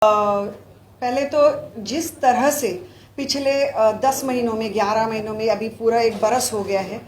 पहले तो जिस तरह से पिछले 10 महीनों में 11 महीनों में अभी पूरा एक बरस हो गया है,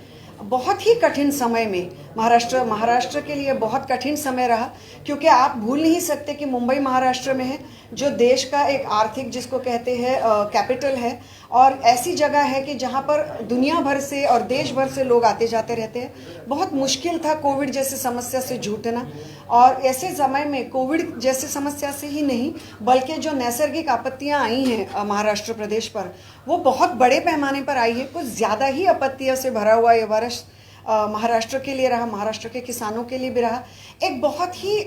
बहुत ही कठिन समय में महाराष्ट्र के लिए बहुत कठिन समय रहा, क्योंकि आप भूल नहीं सकते कि मुंबई महाराष्ट्र में है, जो देश का एक आर्थिक जिसको कहते हैं कैपिटल है, और ऐसी जगह है कि जहां पर दुनिया भर से और देश भर से लोग आते जाते रहते हैं। बहुत मुश्किल था कोविड जैसी समस्या से जूझना, और ऐसे समय में कोविड जैसी समस्या से ही नहीं बल्कि जो नैसर्गिक आपत्तियां आई हैं महाराष्ट्र प्रदेश पर, वो बहुत बड़े पैमाने पर आई है। कुछ ज़्यादा ही आपत्तियों से भरा हुआ ये वर्ष महाराष्ट्र के लिए रहा, महाराष्ट्र के किसानों के लिए भी रहा। एक बहुत ही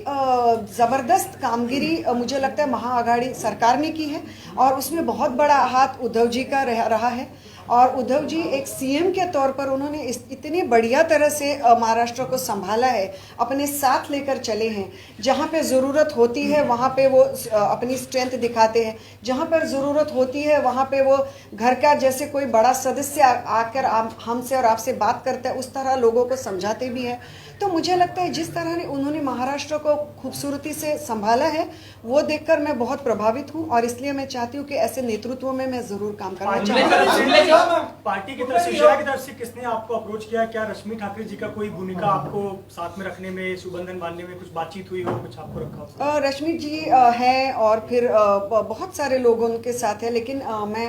ज़बरदस्त कामगिरी मुझे लगता है महाआघाड़ी सरकार ने की है, और उसमें बहुत बड़ा हाथ उद्धव जी का रहा है। और उद्धव जी एक सीएम के तौर पर उन्होंने इतनी बढ़िया तरह से महाराष्ट्र को संभाला है, अपने साथ लेकर चले हैं। जहाँ पे ज़रूरत होती है वहाँ पे वो अपनी स्ट्रेंथ दिखाते हैं, जहाँ पर ज़रूरत होती है वहाँ पे वो घर का जैसे कोई बड़ा सदस्य आकर हमसे और आपसे बात करता है, उस तरह लोगों को समझाते भी हैं। तो मुझे लगता है जिस तरह ने उन्होंने महाराष्ट्र को खूबसूरती से संभाला है, वो देखकर मैं बहुत प्रभावित हूँ, और इसलिए मैं चाहती हूँ कि ऐसे नेतृत्व में मैं ज़रूर काम करना चाहूँगी। पार्टी की तरफ से, शिवसेना की तरफ से किसने आपको अप्रोच किया? क्या रश्मि ठाकरे जी का कोई भूमिका आपको साथ में रखने में, सुबंधन बांधने में कुछ बातचीत हुई हो, कुछ आपको रखा हो? रश्मि जी हैं, और फिर बहुत सारे लोगों उनके साथ है, लेकिन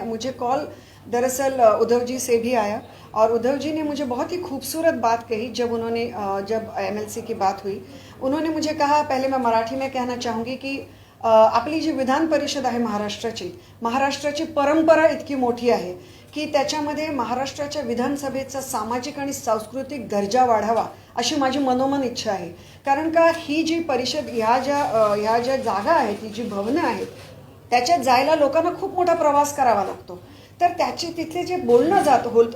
मुझे कॉल दरअसल उद्धव जी से भी आया, और उद्धव जी ने मुझे बहुत ही खूबसूरत बात कही। जब एमएलसी की बात हुई, उन्होंने मुझे कहा, पहले मैं मराठी में कहना चाहूँगी की आपली जी विधान परिषद आहे महाराष्ट्राची परंपरा इतकी मोठी आहे की त्याच्यामध्ये महाराष्ट्राच्या विधानसभेचा सामाजिक आणि सांस्कृतिक दर्जा वाढावा अशी माझी मनोमन इच्छा आहे। कारण का ही जी परिषद ह्या ज्या जागा आहेत, ही जी भवनं आहेत, त्याच्यात जायला लोकांना खूप मोठा प्रवास करावा लागतो, तर तिथले जे बोलणं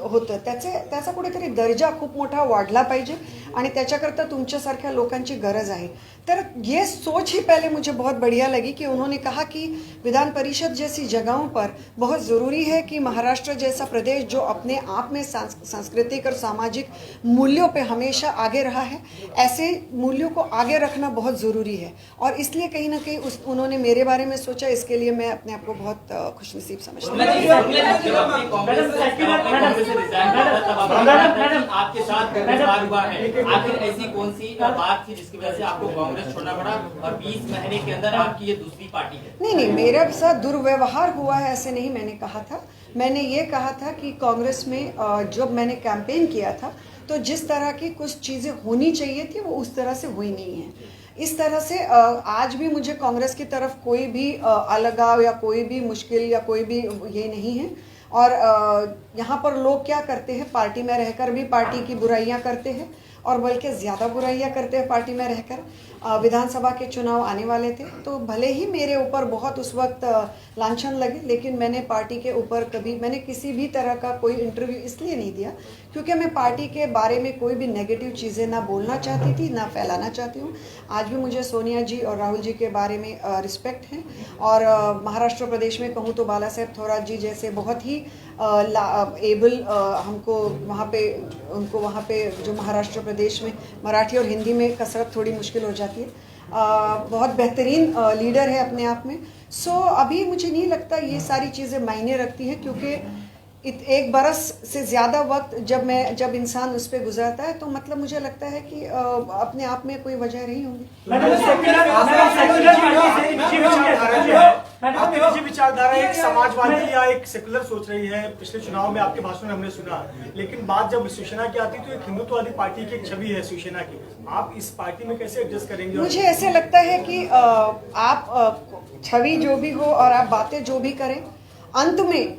होतं त्याचा कुठेतरी दर्जा खूप मोठा वाढला पाहिजे, आणि त्याच्याकरता तुमच्यासारख्या लोकांची गरज आहे। तर ये सोच ही पहले मुझे बहुत बढ़िया लगी कि उन्होंने कहा कि विधान परिषद जैसी जगहों पर बहुत ज़रूरी है कि महाराष्ट्र जैसा प्रदेश जो अपने आप में सांस्कृतिक और सामाजिक मूल्यों पे हमेशा आगे रहा है, ऐसे मूल्यों को आगे रखना बहुत ज़रूरी है। और इसलिए कहीं ना कहीं उन्होंने मेरे बारे में सोचा, इसके लिए मैं अपने आप को बहुत खुशनसीब समझती हूँ। आपके साथ हुआ है, आखिर ऐसी कौन सी बात थी जिसकी वजह से आपको कांग्रेस छोड़ना पड़ा, और 20 महीने के अंदर आपकी ये दूसरी पार्टी है? नहीं, मेरे साथ दुर्व्यवहार हुआ है ऐसे नहीं मैंने कहा था। मैंने ये कहा था कि कांग्रेस में जब मैंने कैंपेन किया था, तो जिस तरह की कुछ चीज़ें होनी चाहिए थी वो उस तरह से हुई नहीं है। इस तरह से आज भी मुझे कांग्रेस की तरफ कोई भी अलगाव या कोई भी मुश्किल या कोई भी ये नहीं है। और यहाँ पर लोग क्या करते हैं, पार्टी में रहकर भी पार्टी की बुराइयाँ करते हैं, और बल्कि ज़्यादा बुराइयाँ करते हैं पार्टी में रहकर। विधानसभा के चुनाव आने वाले थे, तो भले ही मेरे ऊपर बहुत उस वक्त लांछन लगे, लेकिन मैंने पार्टी के ऊपर मैंने किसी भी तरह का कोई इंटरव्यू इसलिए नहीं दिया क्योंकि मैं पार्टी के बारे में कोई भी नेगेटिव चीज़ें ना बोलना चाहती थी, ना फैलाना चाहती हूँ। आज भी मुझे सोनिया जी और राहुल जी के बारे में रिस्पेक्ट है, और महाराष्ट्र प्रदेश में कहूँ तो बाला साहेब थोरात जी जैसे बहुत ही एबल हमको उनको वहाँ पे जो महाराष्ट्र प्रदेश में मराठी और हिंदी में कसरत थोड़ी मुश्किल हो जाती है, बहुत बेहतरीन लीडर है अपने आप में। सो अभी मुझे नहीं लगता ये सारी चीज़ें मायने रखती हैं, क्योंकि एक बरस से ज़्यादा वक्त जब इंसान उस पर गुजरता है, तो मतलब मुझे लगता है कि अपने आप में कोई वजह नहीं होगी। आपकी विचारधारा एक समाजवादी या एक सेकुलर सोच रही है, पिछले चुनाव में आपके भाषण में हमने सुना, लेकिन बात जब शिवसेना की आती तो एक हिंदुत्ववादी पार्टी की एक छवि है शिवसेना की। आप इस पार्टी में कैसे एडजस्ट करेंगे? मुझे ऐसे लगता है कि आप छवि जो भी हो और आप बातें जो भी करें, अंत में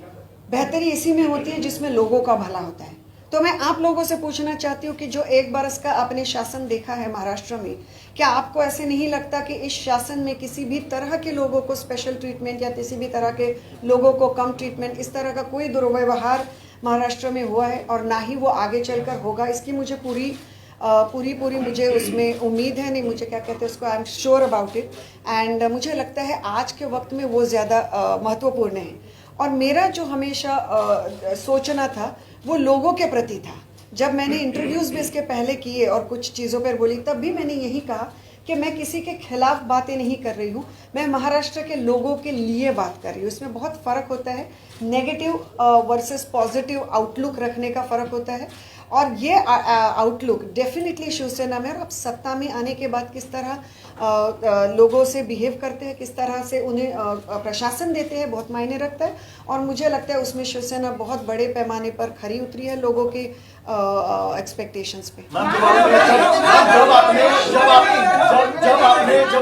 बेहतरी इसी में होती है जिसमें लोगों का भला होता है। तो मैं आप लोगों से पूछना चाहती हूँ कि जो एक बरस का आपने शासन देखा है महाराष्ट्र में, क्या आपको ऐसे नहीं लगता कि इस शासन में किसी भी तरह के लोगों को स्पेशल ट्रीटमेंट या किसी भी तरह के लोगों को कम ट्रीटमेंट, इस तरह का कोई दुर्व्यवहार महाराष्ट्र में हुआ है, और ना ही वो आगे चलकर होगा? इसकी मुझे पूरी मुझे उसमें उम्मीद है, नहीं मुझे क्या कहते हैं उसको, आई am sure about it. And मुझे लगता है आज के वक्त में वो ज़्यादा महत्वपूर्ण है। और मेरा जो हमेशा सोचना था वो लोगों के प्रति था। जब मैंने इंटरव्यूज़ भी इसके पहले किए और कुछ चीज़ों पर बोली, तब भी मैंने यही कहा कि कि मैं किसी के खिलाफ बातें नहीं कर रही हूँ, मैं महाराष्ट्र के लोगों के लिए बात कर रही हूँ। इसमें बहुत फ़र्क होता है, नेगेटिव वर्सेस पॉजिटिव आउटलुक रखने का फ़र्क होता है। और ये आउटलुक डेफिनेटली शिवसेना में, और अब सत्ता में आने के बाद किस तरह लोगों से बिहेव करते हैं, किस तरह से उन्हें प्रशासन देते हैं, बहुत मायने रखता है। और मुझे लगता है उसमें शिवसेना बहुत बड़े पैमाने पर खरी उतरी है लोगों के एक्सपेक्टेशंस पे। जब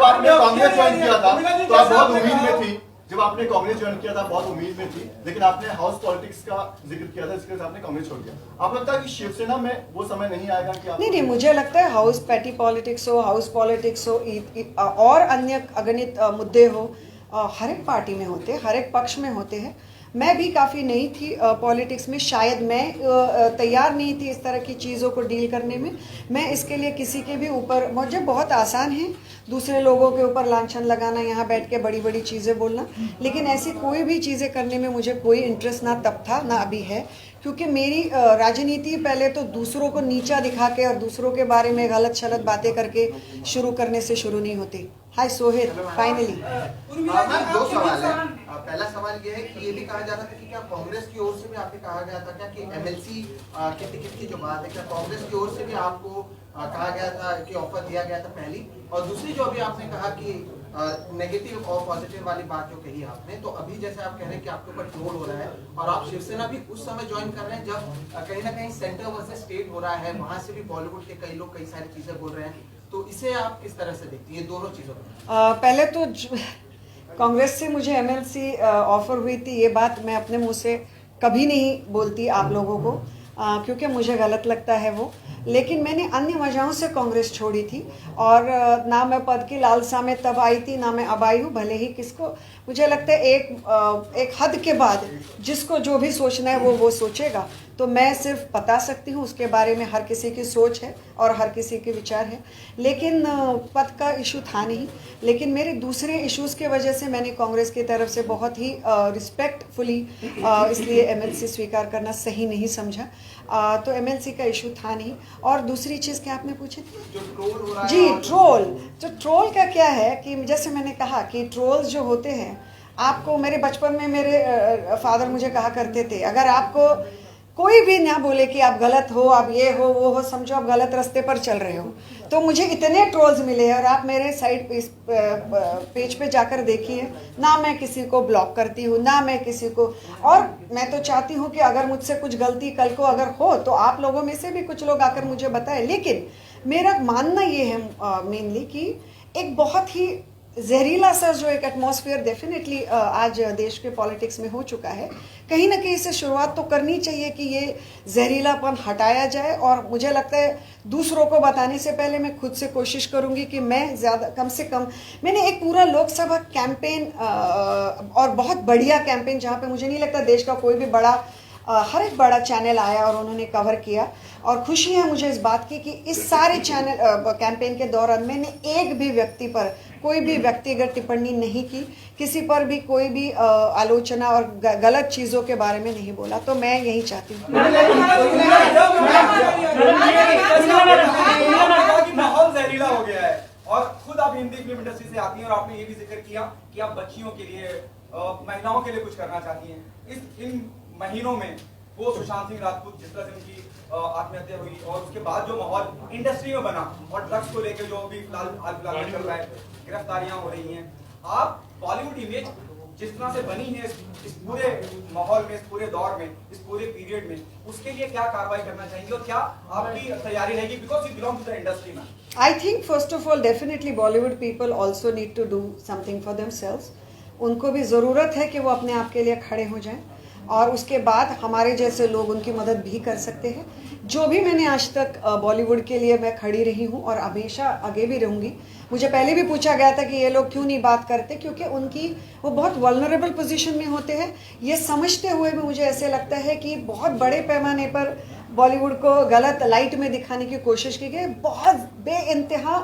आपने कांग्रेस ज्वाइन किया था तो आप बहुत उम्मीद में थी, जब आपने कांग्रेस ज्वाइन किया था बहुत उम्मीद में थी, लेकिन आपने हाउस पॉलिटिक्स का जिक्र किया था, इसके साथ आपने कांग्रेस छोड़ दिया। आप लगता है कि शिवसेना में वो समय नहीं आएगा कि आप नहीं, मुझे लगता है हाउस पैटी पॉलिटिक्स हो, हाउस पॉलिटिक्स हो, और अन्य अगणित मुद्दे हो, हर एक पार्टी में होते हैं, हर एक पक्ष में होते हैं। मैं भी काफ़ी नई थी पॉलिटिक्स में, शायद मैं तैयार नहीं थी इस तरह की चीज़ों को डील करने में। मैं इसके लिए किसी के भी ऊपर, मुझे बहुत आसान है दूसरे लोगों के ऊपर लांछन लगाना, यहाँ बैठ के बड़ी बड़ी चीज़ें बोलना, लेकिन ऐसी कोई भी चीज़ें करने में मुझे कोई इंटरेस्ट ना तब था ना अभी है, क्योंकि मेरी राजनीति पहले तो दूसरों को नीचा दिखा के और दूसरों के बारे में गलत शलत बातें करके शुरू करने से शुरू नहीं होती। हाय सोहेल, फाइनली दो सवाल है। पहला सवाल ये है कि ये भी कहा जा रहा था कि क्या कांग्रेस की ओर से भी आपने कहा गया था क्या कि एमएलसी के टिकट की जो बात है, क्या कांग्रेस की ओर से भी आपको कहा गया था कि ऑफर दिया गया था पहली? और दूसरी जो अभी आपने कहा कि नेगेटिव और पॉजिटिव वाली बात जो कही आपने, तो अभी जैसे आप कह रहे हैं कि आपके ऊपर ट्रोल हो रहा है और आप शिवसेना भी उस समय ज्वाइन कर रहे हैं जब कहीं ना कहीं सेंटर वर्सेस स्टेट हो रहा है, वहां से भी बॉलीवुड के कई लोग कई सारी चीजें बोल रहे हैं, तो इसे आप किस तरह से देखती हैं दोनों चीजों को? पहले तो कांग्रेस से मुझे एमएलसी ऑफर हुई थी, ये बात मैं अपने मुंह से कभी नहीं बोलती आप लोगों को, क्योंकि मुझे गलत लगता है वो। लेकिन मैंने अन्य वजहों से कांग्रेस छोड़ी थी, और ना मैं पद की लालसा में तब आई थी, ना मैं अब आई हूँ। भले ही किसको, मुझे लगता है एक हद के बाद जिसको जो भी सोचना है वो सोचेगा। तो मैं सिर्फ बता सकती हूँ, उसके बारे में हर किसी की सोच है और हर किसी के विचार है, लेकिन पद का इशू था नहीं। लेकिन मेरे दूसरे इश्यूज़ के वजह से मैंने कांग्रेस की तरफ से बहुत ही रिस्पेक्टफुली इसलिए एमएलसी स्वीकार करना सही नहीं समझा। तो एमएलसी का इशू था नहीं। और दूसरी चीज़ क्या आपने पूछी थी? जो ट्रोल हो रहा है। जी, ट्रोल। तो ट्रोल का क्या है कि जैसे मैंने कहा कि ट्रोल्स जो होते हैं, आपको मेरे बचपन में मेरे फादर मुझे कहा करते थे, अगर आपको कोई भी ना बोले कि आप गलत हो, आप ये हो वो हो, समझो आप गलत रास्ते पर चल रहे हो। तो मुझे इतने ट्रोल्स मिले हैं, और आप मेरे साइड पेज पे जाकर देखिए, ना मैं किसी को ब्लॉक करती हूँ, ना मैं किसी को, और मैं तो चाहती हूँ कि अगर मुझसे कुछ गलती कल को अगर हो तो आप लोगों में से भी कुछ लोग आकर मुझे बताएं। लेकिन मेरा मानना ये है मेनली कि एक बहुत ही जहरीला सा जो एक एटमॉस्फेयर डेफिनेटली आज देश के पॉलिटिक्स में हो चुका है, कहीं ना कहीं से शुरुआत तो करनी चाहिए कि ये जहरीलापन हटाया जाए। और मुझे लगता है दूसरों को बताने से पहले मैं खुद से कोशिश करूंगी कि मैं ज़्यादा, कम से कम, मैंने एक पूरा लोकसभा कैंपेन और बहुत बढ़िया कैंपेन, जहाँ पे मुझे नहीं लगता देश का कोई भी बड़ा हर एक बड़ा चैनल आया और उन्होंने कवर किया, और खुशी है मुझे इस बात की कि इस सारे चैनल कैंपेन के दौरान मैंने एक भी व्यक्ति पर कोई भी व्यक्तिगत टिप्पणी नहीं की, किसी पर भी कोई भी आलोचना और गलत चीज़ों के बारे में नहीं बोला। तो मैं यही चाहती हूँ। माहौल जहरीला हो गया है, और खुद आप हिंदी फिल्म इंडस्ट्री से आती हैं और आपने ये भी जिक्र किया कि आप बच्चियों के लिए, महिलाओं के लिए कुछ करना चाहती हैं। इन महीनों में वो सुशांत सिंह राजपूत, जिस तरह से उनकी आत्महत्या हुई, और उसके बाद जो माहौल इंडस्ट्री में बना, और ड्रग्स को लेकर जो भी फिलहाल में चल रहा है, गिरफ्तारियां हो रही हैं, आप बॉलीवुड इमेज जिस तरह से बनी है इस पूरे माहौल में, इस पूरे दौर में, इस पूरे पीरियड में, उसके लिए क्या कार्रवाई करना चाहेंगे और क्या आपकी तैयारी रहेगी, because you belong to the industry में? I think first of all definitely Bollywood people also need to do something for themselves. उनको भी ज़रूरत है कि वो अपने आप के लिए खड़े हो जाएं, और उसके बाद हमारे जैसे लोग उनकी मदद भी कर सकते हैं। जो भी मैंने आज तक बॉलीवुड के लिए मैं खड़ी रही हूँ और हमेशा आगे भी रहूँगी। मुझे पहले भी पूछा गया था कि ये लोग क्यों नहीं बात करते, क्योंकि वो बहुत वल्नरेबल पोजीशन में होते हैं। ये समझते हुए भी मुझे ऐसे लगता है कि बहुत बड़े पैमाने पर बॉलीवुड को गलत लाइट में दिखाने की कोशिश की गई। बहुत बेइंतहा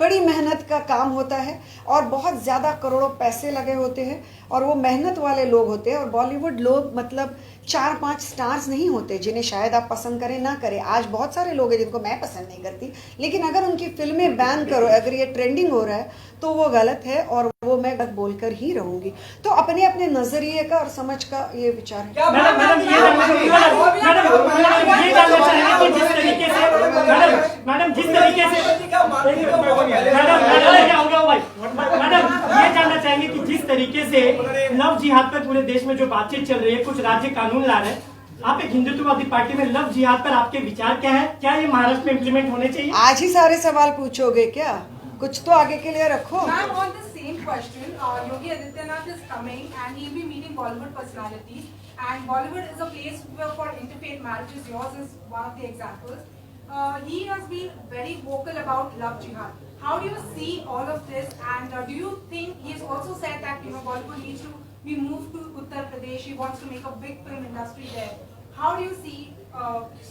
कड़ी मेहनत का काम होता है और बहुत ज़्यादा करोड़ों पैसे लगे होते हैं और वो मेहनत वाले लोग होते हैं। और बॉलीवुड लोग मतलब 4-5 स्टार्स नहीं होते जिन्हें शायद आप पसंद करें ना करें। आज बहुत सारे लोग हैं जिनको मैं पसंद नहीं करती, लेकिन अगर उनकी फिल्में बैन करो, अगर ये ट्रेंडिंग हो रहा है तो वो गलत है और वो मैं गलत बोलकर ही रहूंगी। तो अपने अपने नजरिए का और समझ का ये विचार है। मैडम ये जानना चाहेंगे कि जिस तरीके से मैडम जिस तरीके से मैडम ये जानना चाहेंगे कि जिस तरीके से लव जिहाद पर पूरे देश में जो बातचीत चल रही है, कुछ राज्य कानून ला रहे हैं, आप एक हिंदुत्ववादी पार्टी में लव जिहाद पर आपके विचार क्या है? क्या ये महाराष्ट्र में इम्प्लीमेंट होने चाहिए? आज ही सारे सवाल पूछोगे क्या? कुछ तो आगे के लिए रखो। Ma'am, on the same question, Yogi Adityanath is coming and he'll be meeting Bollywood personalities. And Bollywood is a place for interfaith marriages. Yours is one of the examples. He has been very vocal about love jihad. How do you see all of this? And do you think he has also said that Bollywood needs to be moved to Uttar Pradesh? He wants to make a big film industry there. How do you see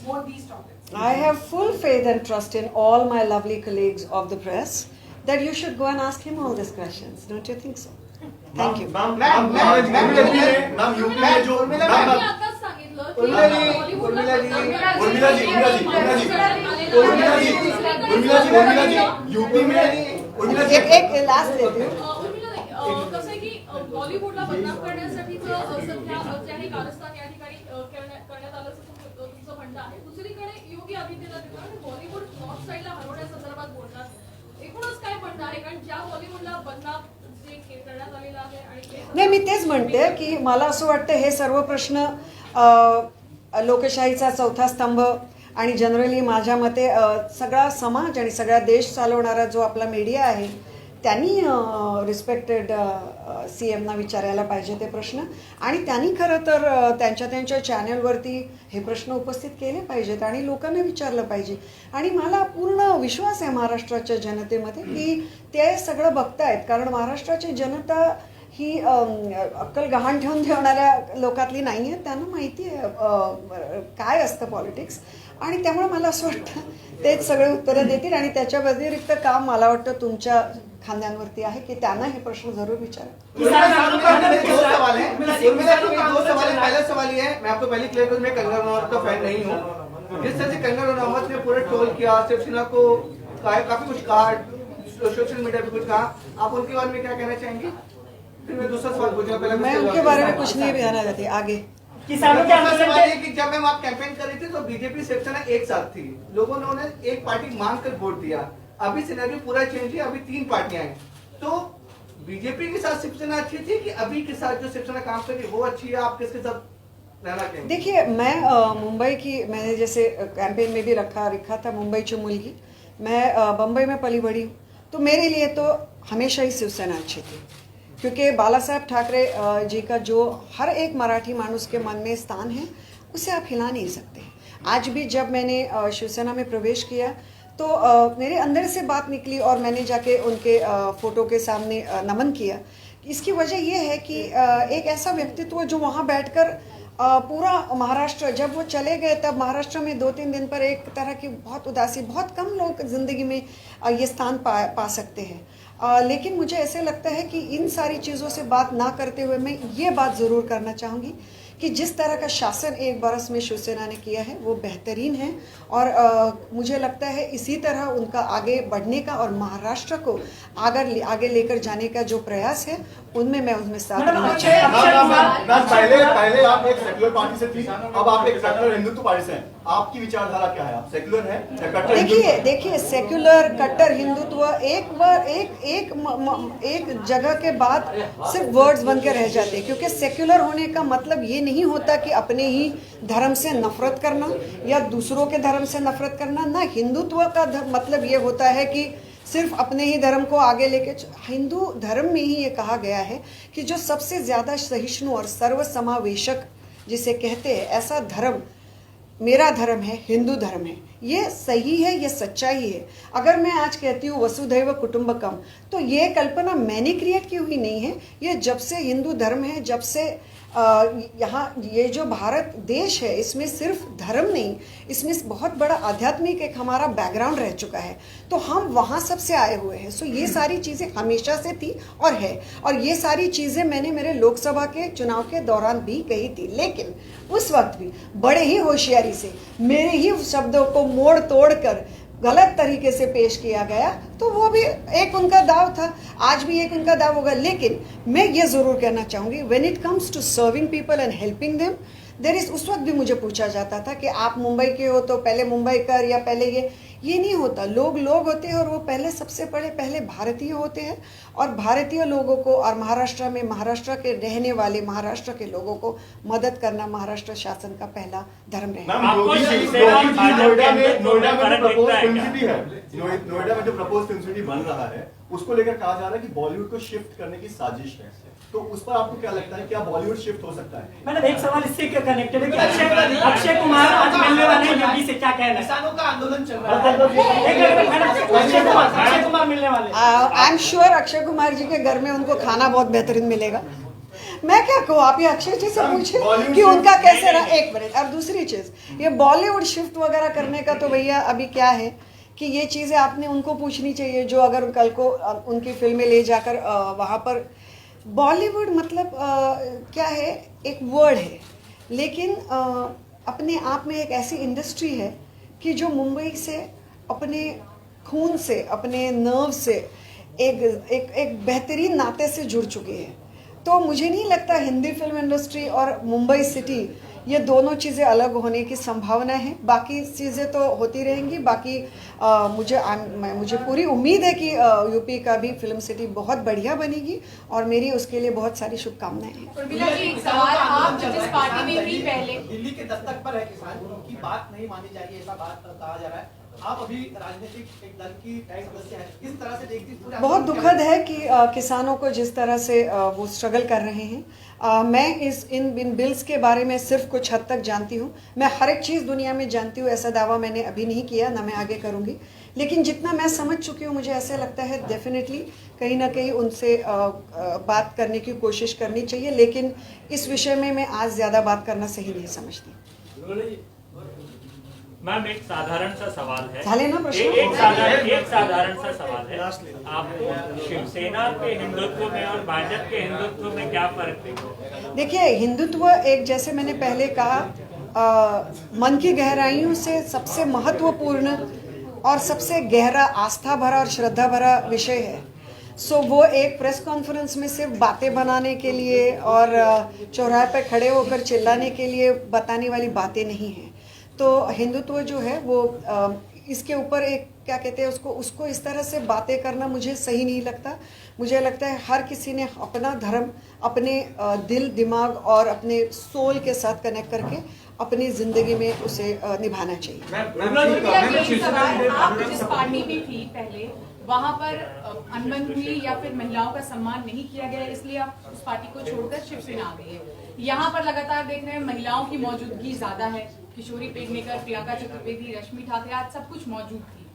both these topics? I have full faith and trust in all my lovely colleagues of the press that you should go and ask him all these questions. Don't you think so? Thank you. Ma'am UP में जो UP में एक last देती हूँ। कसं आहे की बॉलिवूडला बदनाम करण्यासाठीचं सध्या जे आहे कारस्थान या ठिकाणी करण्यात आलं असं तुमचं म्हणणं आहे। दुसरीकडे योगी आदित्यनाथ बॉलिवूड नॉर्थ साईडला हरवण्यासंदर्भात बोलतात। एकूणच काय म्हणणं आहे? कारण ज्या बॉलिवूडला बदनाम जे करण्यात आलेलं आहे आणि नाही, मी तेच म्हणते की मला असं वाटतं हे सर्व प्रश्न लोकशाहीचा चौथा स्तंभ आणि जनरली माझ्या मते सगळा समाज आणि सगळा देश चालवणारा जो आपला मीडिया आहे त्यांनी रिस्पेक्टेड CMना विचारायला पाहिजे ते प्रश्न आणि त्यांनी खरं तर त्यांच्या चॅनलवरती हे प्रश्न उपस्थित केले पाहिजेत आणि लोकांना विचारलं पाहिजे। आणि मला पूर्ण विश्वास आहे महाराष्ट्राच्या जनतेमध्ये की ते सगळं बघतायत, कारण महाराष्ट्राची जनता ही अक्कल गहाण ठेवून ठेवणाऱ्या लोकातली नाही आहे। त्यांना माहिती आहे काय असतं पॉलिटिक्स आणि त्यामुळे मला असं वाटतं तेच सगळे उत्तरं देतील आणि त्याच्या व्यतिरिक्त काम मला वाटतं तुमच्या खांद्यांवरती आहे की त्यांना हे प्रश्न जरूर विचारा। दो सवाल है। पहला सवाल ये है, मैं आपको पहले क्लियर करूं, मैं कंगना रनौत का फैन नहीं हूं। जिस तरह से कंगना रनौत ने पूरा ट्रोल किया, शिवसेना को काफी कुछ कहा, सोशल मीडिया पे कुछ कहा, आप उनके बारे में क्या कहना चाहेंगे? फिर मैं दूसरा सवाल पूछूंगा। पहले मैं उनके बारे में कुछ नहीं कहना चाहती। आगे किसानों के आंदोलन के कि जब मैम आप कैंपेन कर रही थी तो बीजेपी शिवसेना एक साथ थी, लोगों ने उन्हें एक पार्टी मांगकर वोट दिया। अभी सिनेरियो पूरा चेंज है, अभी 3 पार्टियां हैं। तो बीजेपी के साथ शिवसेना अच्छी थी कि अभी के साथ जो शिवसेना काम कर रही है वो अच्छी है? आप किसके साथ रहना चाहेंगे? देखिए, मैं मुंबई की, मैंने जैसे कैंपेन में भी रखा था मुंबईची मुलगी, मैं बम्बई में पली बड़ी हूँ, तो मेरे लिए तो हमेशा ही शिवसेना अच्छी थी क्योंकि बाला साहेब ठाकरे जी का जो हर एक मराठी मानुस के मन में स्थान है उसे आप हिला नहीं सकते। आज भी जब मैंने शिवसेना में प्रवेश किया तो मेरे अंदर से बात निकली और मैंने जाके उनके फोटो के सामने नमन किया। इसकी वजह यह है कि एक ऐसा व्यक्तित्व जो वहाँ बैठकर पूरा महाराष्ट्र, जब वो चले गए तब महाराष्ट्र में 2-3 दिन पर एक तरह की बहुत उदासी, बहुत कम लोग ज़िंदगी में ये स्थान पा सकते हैं। लेकिन मुझे ऐसे लगता है कि इन सारी चीज़ों से बात ना करते हुए मैं ये बात ज़रूर करना चाहूँगी कि जिस तरह का शासन 1 बरस में शिवसेना ने किया है वो बेहतरीन है और मुझे लगता है इसी तरह उनका आगे बढ़ने का और महाराष्ट्र को आगे लेकर जाने का जो प्रयास है उनमें मैं उनमें साथ देना चाहती हूँ। पहले आप एक सेक्युलर पार्टी से थी, अब आप एक कट्टर हिंदुत्व पार्टी से हैं। आपकी विचारधारा क्या है? आप सेक्युलर हैं या कट्टर हिंदुत्व? देखिए सेक्युलर कट्टर हिंदुत्व एक जगह के बाद सिर्फ वर्ड्स बन के रह जाते हैं, क्योंकि सेक्युलर होने का मतलब ये नहीं होता कि अपने ही धर्म से नफरत करना या दूसरों के धर्म से नफरत करना ना। हिंदुत्व का मतलब ये होता है कि सिर्फ अपने ही धर्म को आगे लेके, हिंदू धर्म में ही ये कहा गया है कि जो सबसे ज़्यादा सहिष्णु और सर्वसमावेशक जिसे कहते हैं, ऐसा धर्म मेरा धर्म है, हिंदू धर्म है। ये सही है, ये सच्चाई है। अगर मैं आज कहती हूँ वसुधैव कुटुंबकम, तो ये कल्पना मैंने क्रिएट की हुई नहीं है। ये जब से हिंदू धर्म है, जब से यहाँ ये जो भारत देश है इसमें सिर्फ धर्म नहीं, इसमें बहुत बड़ा आध्यात्मिक एक हमारा बैकग्राउंड रह चुका है, तो हम वहाँ सबसे आए हुए हैं। सो ये सारी चीज़ें हमेशा से थी और है, और ये सारी चीज़ें मैंने मेरे लोकसभा के चुनाव के दौरान भी कही थी, लेकिन उस वक्त भी बड़े ही होशियारी से मेरे ही शब्दों को मोड़ तोड़ कर गलत तरीके से पेश किया गया, तो वो भी एक उनका दाव था, आज भी एक उनका दाव होगा। लेकिन मैं ये ज़रूर कहना चाहूँगी, when it comes to serving people and helping them, there is, उस वक्त भी मुझे पूछा जाता था कि आप मुंबई के हो तो पहले मुंबई कर, या पहले ये नहीं होता। लोग होते हैं और वो पहले सबसे पहले भारतीय होते हैं, और भारतीय लोगों को और महाराष्ट्र में महाराष्ट्र के रहने वाले महाराष्ट्र के लोगों को मदद करना महाराष्ट्र शासन का पहला धर्म है। नोएडा में जो प्रपोज फिल्म सिटी बन रहा है उसको लेकर कहा जा रहा है कि बॉलीवुड को शिफ्ट करने की साजिश है, तो उस पर आपको क्या लगता है, क्या बॉलीवुड शिफ्ट हो सकता है? मैडम एक सवाल इससे कनेक्टेड है कि अक्षय कुमार आज मिलने वाले हैं योगी से, क्या कहना है? किसानों का आंदोलन चल रहा है। अक्षय कुमार मिलने वाले, I am sure Akshay Kumar ji के घर में उनको खाना बहुत बेहतरीन मिलेगा। मैं क्या कहूँ, आप ये अक्षय जी से पूछे कि उनका कैसे रहा। एक मिनट। और दूसरी चीज, ये बॉलीवुड शिफ्ट वगैरह करने का तो भैया अभी क्या है कि ये चीजें आपने उनको पूछनी चाहिए, जो अगर कल को उनकी फिल्में ले जाकर वहाँ पर बॉलीवुड मतलब क्या है, एक वर्ड है, लेकिन अपने आप में एक ऐसी इंडस्ट्री है कि जो मुंबई से अपने खून से, अपने नर्व से एक बेहतरीन नाते से जुड़ चुकी है। तो मुझे नहीं लगता हिंदी फिल्म इंडस्ट्री और मुंबई सिटी ये दोनों चीज़ें अलग होने की संभावना है। बाकी चीज़ें तो होती रहेंगी। बाकी मुझे पूरी उम्मीद है कि यूपी का भी फिल्म सिटी बहुत बढ़िया बनेगी, और मेरी उसके लिए बहुत सारी शुभकामनाएं हैं। उर्मिला जी, एक सवाल, आप जिस पार्टी में थी पहले, दिल्ली के दस्तक पर है किसान, उनकी बात नहीं मानी जा रही है, ऐसा बात कहा जा रहा है। आप अभी राजनीतिक एक दल की सदस्य हैं, किस तरह से देखती हैं? बहुत दुखद है कि किसानों को जिस तरह से वो स्ट्रगल कर रहे हैं। मैं इन बिल्स के बारे में सिर्फ कुछ हद तक जानती हूँ। मैं हर एक चीज़ दुनिया में जानती हूँ, ऐसा दावा मैंने अभी नहीं किया, ना मैं आगे करूँगी। लेकिन जितना मैं समझ चुकी हूँ, मुझे ऐसे लगता है डेफिनेटली कहीं ना कहीं उनसे बात करने की कोशिश करनी चाहिए, लेकिन इस विषय में मैं आज ज़्यादा बात करना सही नहीं समझती। मैम एक साधारण सा सवाल है, झाले ना प्रश्न? एक साधारण सा सवाल है, आपको शिवसेना के हिंदुत्व में और भाजपा के हिंदुत्व में क्या फर्क दिखता? देखिए, हिंदुत्व एक, जैसे मैंने पहले कहा, मन की गहराइयों से सबसे महत्वपूर्ण और सबसे गहरा आस्था भरा और श्रद्धा भरा विषय है। सो वो एक प्रेस कॉन्फ्रेंस में सिर्फ बातें बनाने के लिए और चौराहे पर खड़े होकर चिल्लाने के लिए बताने वाली बातें नहीं हैं। तो हिंदुत्व जो है वो इसके ऊपर एक क्या कहते हैं उसको इस तरह से बातें करना मुझे सही नहीं लगता। मुझे लगता है हर किसी ने अपना धर्म अपने दिल दिमाग और अपने सोल के साथ कनेक्ट करके अपनी जिंदगी में उसे निभाना चाहिए। आप जिस पार्टी में थी पहले, वहाँ पर अनबन हुई या फिर महिलाओं का सम्मान नहीं किया गया, इसलिए आप उस पार्टी को छोड़कर शिवसेना आ गई है। यहाँ पर लगातार देख रहे हैं महिलाओं की मौजूदगी ज्यादा है। किशोरी पेडनेकर, प्रियंका चतुर्वेदी, रश्मि ठाकरे, आज सब कुछ मौजूद थी।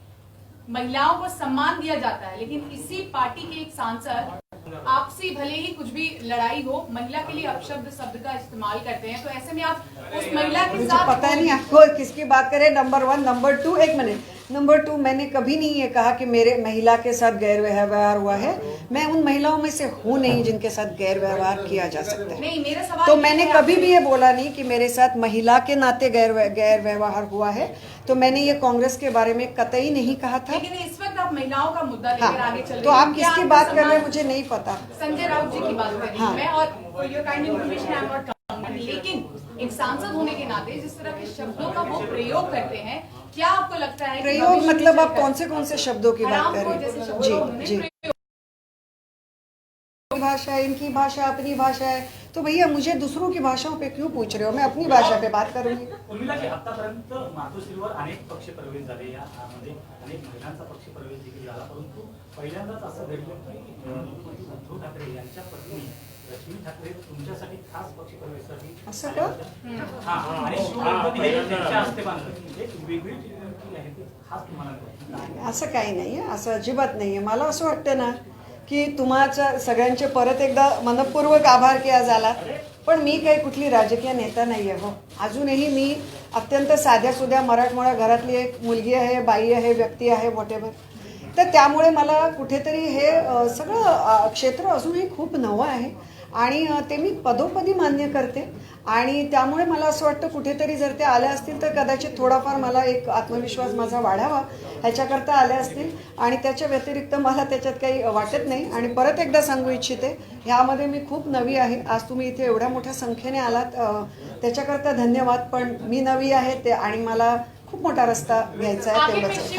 महिलाओं को सम्मान दिया जाता है, लेकिन इसी पार्टी के एक सांसद आपसी भले ही कुछ भी लड़ाई हो, महिला के लिए अपशब्द शब्द का इस्तेमाल करते हैं। तो ऐसे में आप उस महिला के मुझे साथ, पता नहीं आपको किसकी बात करें। नंबर 1, नंबर 2, एक मिनट। नंबर 2, मैंने कभी नहीं ये कहा कि मेरे महिला के साथ गैर व्यवहार हुआ है। मैं उन महिलाओं में से हूँ नहीं जिनके साथ गैर व्यवहार किया जा सकता है। नहीं, मेरा सवाल तो ये मैंने है कभी भी ये बोला नहीं कि मेरे साथ महिला के नाते गैर व्यवहार हुआ है। तो मैंने ये कांग्रेस के बारे में कतई नहीं कहा था। लेकिन इस वक्त आप महिलाओं का मुद्दा लेकर आगे चल रहे हैं। तो आप क्या किसकी आपका बात कर रहे हैं सम्मान- मुझे नहीं पता। संजय राउत जी की बात कर रही हूँ हाँ। मैं, और your kind information I am not coming, लेकिन एक सांसद होने के नाते जिस तरह के शब्दों का वो प्रयोग करते हैं, क्या आपको लगता है कि प्रयोग भविष्य में मतलब आप चलकर कौन से शब्दों की बात हराम कर को रहे जैसे हैं? शब्दों का उन्होंने जी प्रयोग भाषा है, इनकी भाषा अपनी भाषा है। तो भैया मुझे दूसरों की भाषाओं पे क्यों पूछ रहे हो? मैं अपनी भाषा पे बात करूंगी। उर्मिला जी, आतापर्यंत मातोश्रीवर अनेक पक्ष प्रवेश झाले, यामध्ये अनेक महिलांचा पक्ष प्रवेश देखील झाला, परंतु पहिल्यांदाच असं घडलं की मुख्यमंत्री उद्धव ठाकरे यांच्या पत्नी रश्मी ठाकरे तुमच्यासाठी खास पक्ष प्रवेशासाठी असं का? आणि शिवगणपती हे त्यांच्या हस्ते बांधलं, एक वेगळी जी आहे ती खास तुम्हाला असं काही नाही आहे, असं अजिबात नाही आहे। मला असं वाटतं ना की तुम्हाच्या सगळ्यांचे परत एकदा मनपूर्वक आभार किया झाला. पण मी काही कुठली राजकीय नेता नाही आहे हो. अजूनही मी अत्यंत साध्यासुध्या मराठमोळ्या घरातली एक मुलगी आहे, बाई आहे, व्यक्ती आहे, व्हॉटेवर. तर त्यामुळे मला कुठेतरी हे सगळं क्षेत्र अजूनही खूप नवं आहे आणि ते मी पदोपदी मान्य करते. आणि त्यामुळे मला असं वाटतं कुठेतरी जर ते आले असतील तर कदाचित थोडाफार मला एक आत्मविश्वास माझा वाढावा ह्याच्याकरता आले असतील. आणि त्याच्या व्यतिरिक्त मला त्याच्यात काही वाटत नाही. आणि परत एकदा सांगू इच्छिते, ह्यामध्ये मी खूप नवी आहे. आज तुम्ही इथे एवढ्या मोठ्या संख्येने आलात त्याच्याकरता धन्यवाद. पण मी नवी आहे ते आणि मला खूप मोठा रस्ता घ्यायचा आहे तेवढंच.